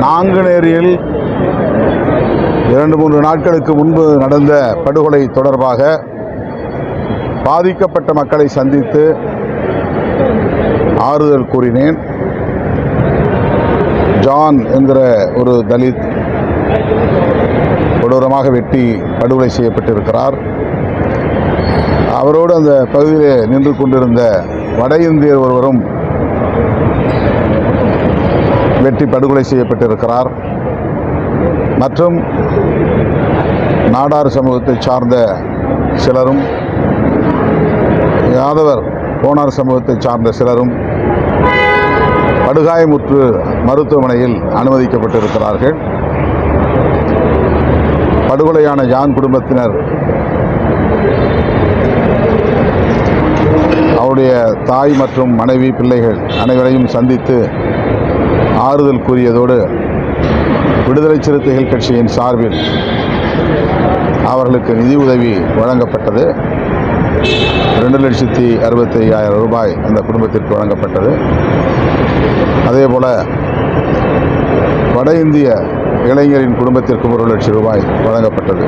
நாங்குநேரியில் 2-3 நாட்களுக்கு முன்பு நடந்த படுகொலை தொடர்பாக பாதிக்கப்பட்ட மக்களை சந்தித்து ஆறுதல் கூறினேன். ஜான் என்கிற ஒரு தலித் கொடூரமாக வெட்டி படுகொலை செய்யப்பட்டிருக்கிறார். அவரோடு அந்த பகுதியிலே நின்று கொண்டிருந்த வட இந்தியர் ஒருவரும் வெட்டி படுகொலை செய்யப்பட்டிருக்கிறார். மற்றும் நாடார் சமூகத்தை சார்ந்த சிலரும், யாதவர் கோனார் சமூகத்தை சார்ந்த சிலரும் படுகாயமுற்று மருத்துவமனையில் அனுமதிக்கப்பட்டிருக்கிறார்கள். படுகொலையான ஜான் குடும்பத்தினர் அவருடைய தாய் மற்றும் மனைவி, பிள்ளைகள் அனைவரையும் சந்தித்து ஆறுதல் கூறியதோடு விடுதலை சிறுத்தைகள் கட்சியின் சார்பில் அவர்களுக்கு நிதி உதவி வழங்கப்பட்டது. 2,65,000 ரூபாய் அந்த குடும்பத்திற்கு வழங்கப்பட்டது. அதேபோல் வட இந்திய இளைஞரின் குடும்பத்திற்கு 1 லட்சம் ரூபாய் வழங்கப்பட்டது.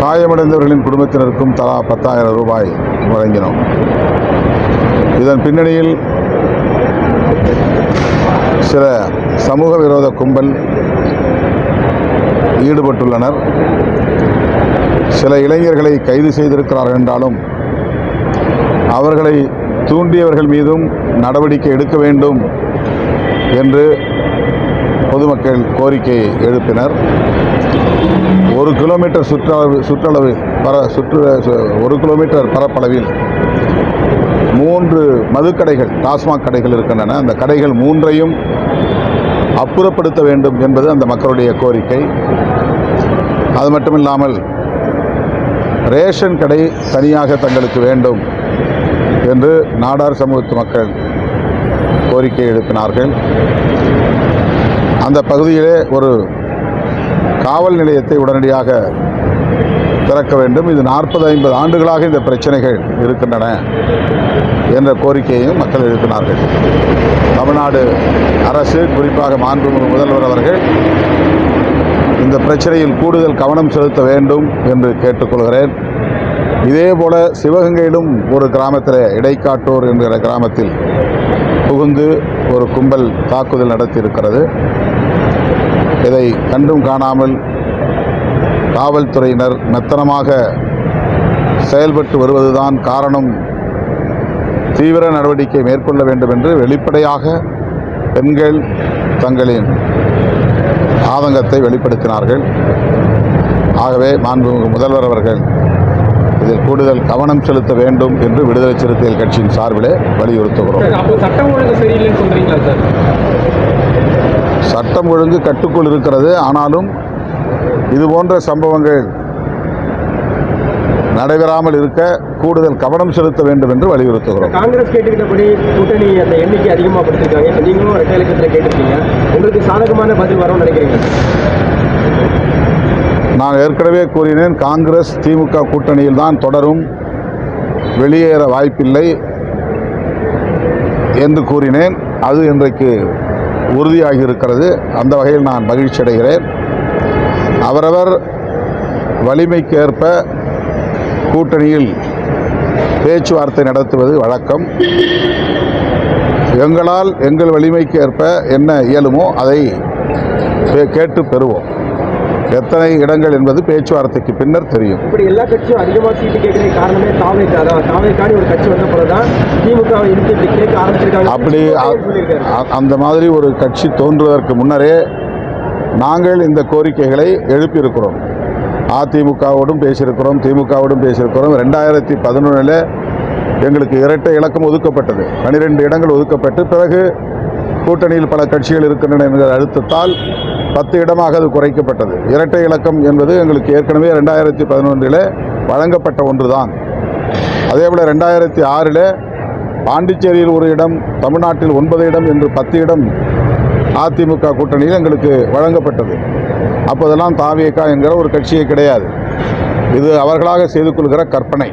காயமடைந்தவர்களின் குடும்பத்தினருக்கும் தலா 10,000 ரூபாய் வழங்கினோம். இதன் பின்னணியில் சில சமூக விரோத கும்பல் ஈடுபட்டுள்ளனர். சில இளைஞர்களை கைது செய்திருக்கிறார்கள் என்றாலும் அவர்களை தூண்டியவர்கள் மீதும் நடவடிக்கை எடுக்க வேண்டும் என்று பொதுமக்கள் கோரிக்கை எழுப்பினர். 1 கிலோமீட்டர் ஒரு கிலோமீட்டர் பரப்பளவில் 3 மதுக்கடைகள், டாஸ்மாக் கடைகள் இருக்கின்றன. அந்த கடைகள் 3ஐயும் அப்புறப்படுத்த வேண்டும் என்பது அந்த மக்களுடைய கோரிக்கை. அது மட்டுமில்லாமல் ரேஷன் கடை தனியாக தங்களுக்கு வேண்டும் என்று நாடார் சமூகத்து மக்கள் கோரிக்கை எழுப்பினார்கள். அந்த பகுதியிலே ஒரு காவல் நிலையத்தை உடனடியாக திறக்க வேண்டும். இது 40-50 ஆண்டுகளாக இந்த பிரச்சனைகள் இருக்கின்றன என்ற கோரிக்கையையும் மக்கள் எழுப்பினார்கள். தமிழ்நாடு அரசு, குறிப்பாக மாண்புமிகு முதல்வர் அவர்கள் இந்த பிரச்சனையில் கூடுதல் கவனம் செலுத்த வேண்டும் என்று கேட்டுக்கொள்கிறேன். இதேபோல சிவகங்கையிலும் ஒரு கிராமத்தில், இடைக்காட்டூர் என்கிற கிராமத்தில் புகுந்து ஒரு கும்பல் தாக்குதல் நடத்தியிருக்கிறது. இதை கண்டும் காணாமல் காவல்துறையினர் மெத்தனமாக செயல்பட்டு வருவதுதான் காரணம். தீவிர நடவடிக்கை மேற்கொள்ள வேண்டும் என்று வெளிப்படையாக பெண்கள் தங்களின் ஆதங்கத்தை வெளிப்படுத்தினார்கள். ஆகவே மாண்புமிகு முதல்வர் அவர்கள் இதில் கூடுதல் கவனம் செலுத்த வேண்டும் என்று விடுதலை சிறுத்தைகள் கட்சியின் சார்பிலே வலியுறுத்துகிறோம். சட்டம் ஒழுங்கு சரியில்லைன்னு சொல்றீங்களா சார்? சட்டம் ஒழுங்கு கட்டுக்குள் இருக்கிறது. ஆனாலும் இதுபோன்ற சம்பவங்கள் நடைபெறாமல் இருக்க கூடுதல் கவனம் செலுத்த வேண்டும் என்று வலியுறுத்துகிறோம். காங்கிரஸ் கேட்டுக்கிட்டபடி கூட்டணி அந்த எண்ணிக்கை அதிகமாக படுத்திருக்காங்க. இப்போ நீங்களும் ரெட்டை இலக்கத்தில் கேட்டிருக்கீங்க. உங்களுக்கு சாதகமான பதில் வரும்னு நினைக்கிறீங்க? நான் ஏற்கனவே கூறினேன், காங்கிரஸ் திமுக கூட்டணியில் தான் தொடரும், வெளியேற வாய்ப்பில்லை என்று கூறினேன். அது இன்றைக்கு உறுதியாகி இருக்கிறது. அந்த வகையில் நான் மகிழ்ச்சி அடைகிறேன். அவரவர் வலிமைக்கு ஏற்ப கூட்டணியில் பேச்சுவார்த்தை நடத்துவது வழக்கம். எங்களால் எங்கள் வலிமைக்கு ஏற்ப என்ன இயலுமோ அதை கேட்டு பெறுவோம். எத்தனை இடங்கள் என்பது பேச்சுவார்த்தைக்கு பின்னர் தெரியும். இப்படி எல்லா கட்சியும் அதிகமாக சீட்டு கேட்கிற காரணமே தாவேக்காடி ஒரு கட்சி வந்த பிறகுதான் திமுகவை இருந்து கேட்க ஆரம்பிச்சிருக்காங்க. அப்படி அந்த மாதிரி ஒரு கட்சி தோன்றுவதற்கு முன்னரே நாங்கள் இந்த கோரிக்கைகளை எழுப்பியிருக்கிறோம். அதிமுகவோடும் பேசியிருக்கிறோம், திமுகவோடும் பேசியிருக்கிறோம். 2011 எங்களுக்கு இரட்டை இலக்கம் ஒதுக்கப்பட்டது. 12 இடங்கள் ஒதுக்கப்பட்டு பிறகு கூட்டணியில் பல கட்சிகள் இருக்கின்றன என்கிற அழுத்தத்தால் 10 இடமாக அது குறைக்கப்பட்டது. இரட்டை இலக்கம் என்பது எங்களுக்கு ஏற்கனவே 2011 வழங்கப்பட்ட ஒன்றுதான். அதேபோல் 2006 பாண்டிச்சேரியில் 1 இடம், தமிழ்நாட்டில் 9 இடம் என்று 10 இடம் அதிமுக கூட்டணியில் எங்களுக்கு வழங்கப்பட்டது. அப்போதெல்லாம் தாவேகா என்கிற ஒரு கட்சியே கிடையாது. இது அவர்களாக செய்து கொள்கிற கற்பனை.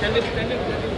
கண்டிப்பாக